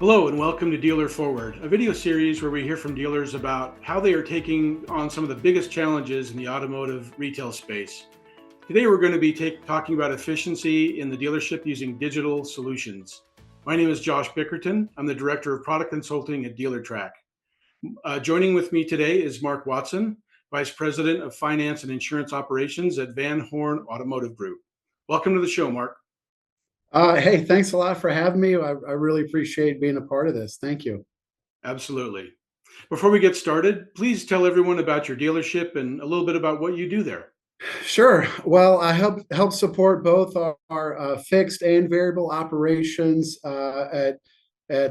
Hello and welcome to Dealer Forward, a video series where we hear from dealers about how they are taking on some of the biggest challenges in the automotive retail space. Today we're going to be talking about efficiency in the dealership using digital solutions. My name is Josh Bickerton. I'm the Director of Product Consulting at Dealertrack. Joining with me today is Mark Watson, Vice President of Finance and Insurance Operations at Horn Automotive Group. Welcome to the show, Mark. Hey, thanks a lot for having me. I really appreciate being a part of this. Thank you. Absolutely. Before we get started, please tell everyone about your dealership and a little bit about what you do there. Sure. Well, I help support both our fixed and variable operations at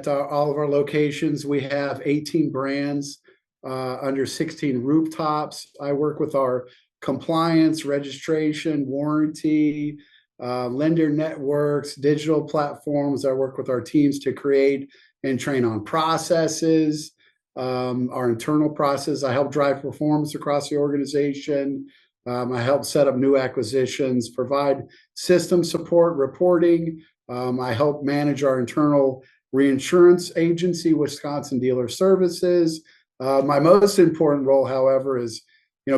all of our locations. We have 18 brands under 16 rooftops. I work with our compliance, registration, warranty, lender networks, digital platforms. I work with our teams to create and train on processes, our internal process. I help drive performance across the organization. I help set up new acquisitions, provide system support, reporting. I help manage our internal reinsurance agency, Wisconsin Dealer Services. My most important role, however, is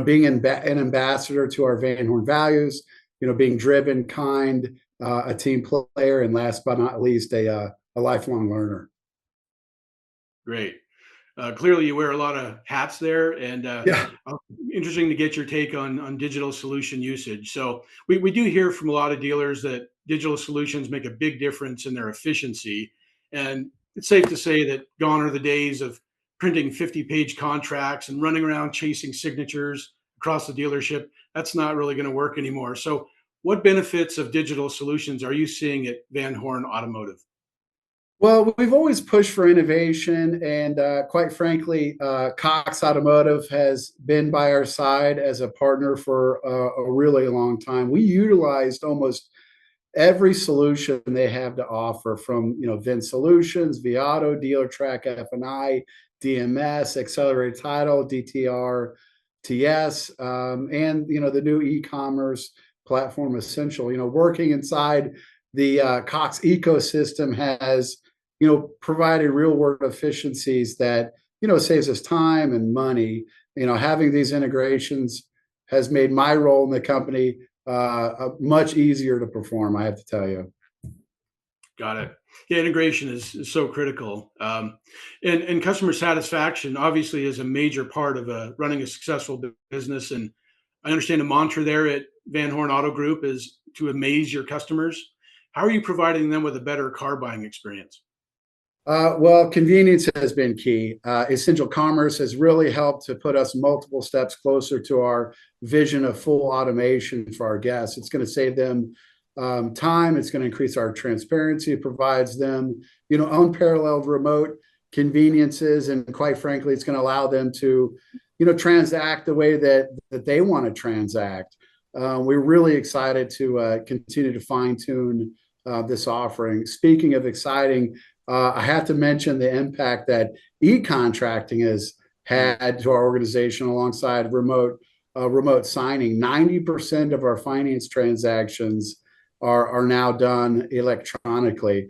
being an ambassador to our Van Horn values. Being driven, kind, a team player, and last but not least, a lifelong learner. Great. Clearly, you wear a lot of hats there, and Yeah. interesting to get your take on digital solution usage. So we do hear from a lot of dealers that digital solutions make a big difference in their efficiency. And it's safe to say that gone are the days of printing 50-page contracts and running around chasing signatures across the dealership. That's not really going to work anymore. So what benefits of digital solutions are you seeing at Van Horn Automotive? Well, we've always pushed for innovation, and quite frankly, Cox Automotive has been by our side as a partner for a really long time. We utilized almost every solution they have to offer, from VIN Solutions, Viato, Dealertrack, F&I, DMS, Accelerated Title, DTR, TS, and the new e-commerce platform Essential. Working inside the Cox ecosystem has provided real world efficiencies that saves us time and money. Having these integrations has made my role in the company much easier to perform, I have to tell you. Got it. Yeah, integration is so critical. And customer satisfaction obviously is a major part of running a successful business. And I understand the mantra there at Van Horn Auto Group is to amaze your customers. How are you providing them with a better car buying experience? Well, convenience has been key. Essential Commerce has really helped to put us multiple steps closer to our vision of full automation for our guests. It's going to save them time. It's going to increase our transparency. It provides them, unparalleled remote conveniences, and quite frankly, it's going to allow them to, transact the way that they want to transact. We're really excited to continue to fine tune this offering. Speaking of exciting, I have to mention the impact that e-contracting has had to our organization alongside remote signing. 90% of our finance transactions are now done electronically.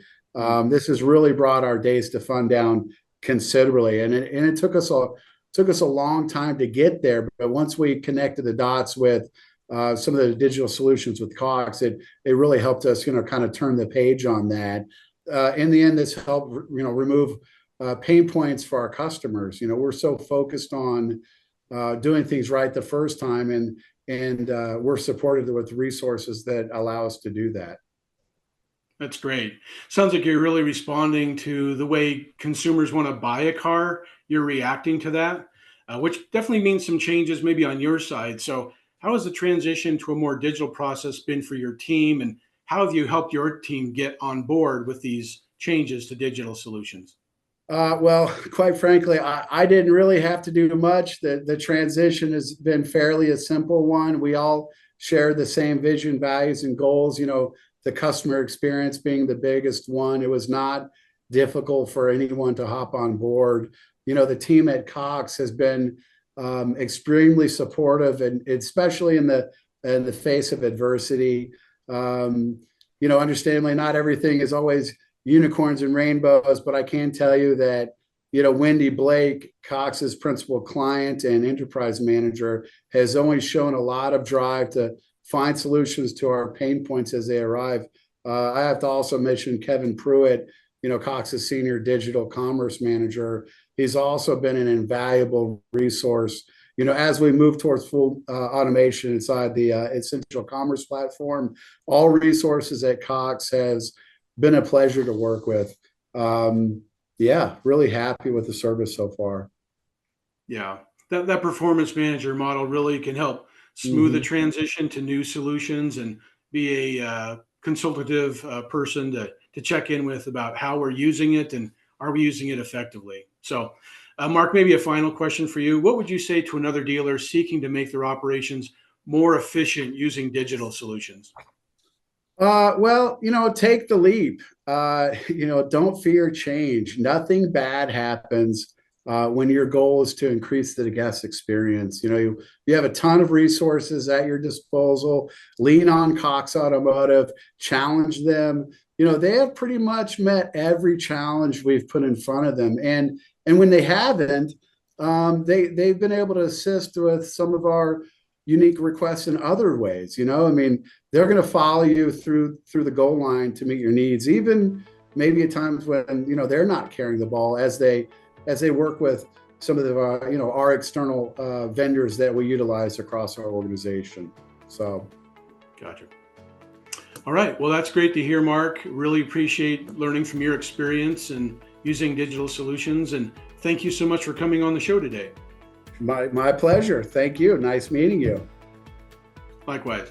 This has really brought our days to fund down considerably, and it took us a long time to get there. But once we connected the dots with some of the digital solutions with Cox, it really helped us, kind of turn the page on that. In the end, this helped, remove pain points for our customers. We're so focused on doing things right the first time, and we're supported with resources that allow us to do that. That's great. Sounds like you're really responding to the way consumers want to buy a car. You're reacting to that, which definitely means some changes maybe on your side. So how has the transition to a more digital process been for your team, and how have you helped your team get on board with these changes to digital solutions? Well, quite frankly, I didn't really have to do much. The transition has been fairly a simple one. We all share the same vision, values, and goals. The customer experience being the biggest one. It was not difficult for anyone to hop on board. The team at Cox has been extremely supportive, and especially in the face of adversity. Understandably, not everything is always unicorns and rainbows, but I can tell you that, Wendy Blake, Cox's principal client and enterprise manager, has always shown a lot of drive to find solutions to our pain points as they arrive. I have to also mention Kevin Pruitt, Cox's senior digital commerce manager. He's also been an invaluable resource, as we move towards full automation inside the Essential Commerce platform. All resources at Cox has been a pleasure to work with. Really happy with the service so far. Yeah, that performance manager model really can help smooth the transition to new solutions and be a consultative person to check in with about how we're using it and are we using it effectively. So, Mark, maybe a final question for you. What would you say to another dealer seeking to make their operations more efficient using digital solutions? Take the leap. Don't fear change. Nothing bad happens when your goal is to increase the guest experience. You have a ton of resources at your disposal. Lean on Cox Automotive, challenge them. They have pretty much met every challenge we've put in front of them. And when they haven't, they've been able to assist with some of our unique requests in other ways. They're going to follow you through the goal line to meet your needs, even maybe at times when, they're not carrying the ball as they work with some of the, our external vendors that we utilize across our organization. So. Gotcha. All right. Well, that's great to hear, Mark. Really appreciate learning from your experience and using digital solutions. And thank you so much for coming on the show today. My pleasure. Thank you. Nice meeting you. Likewise.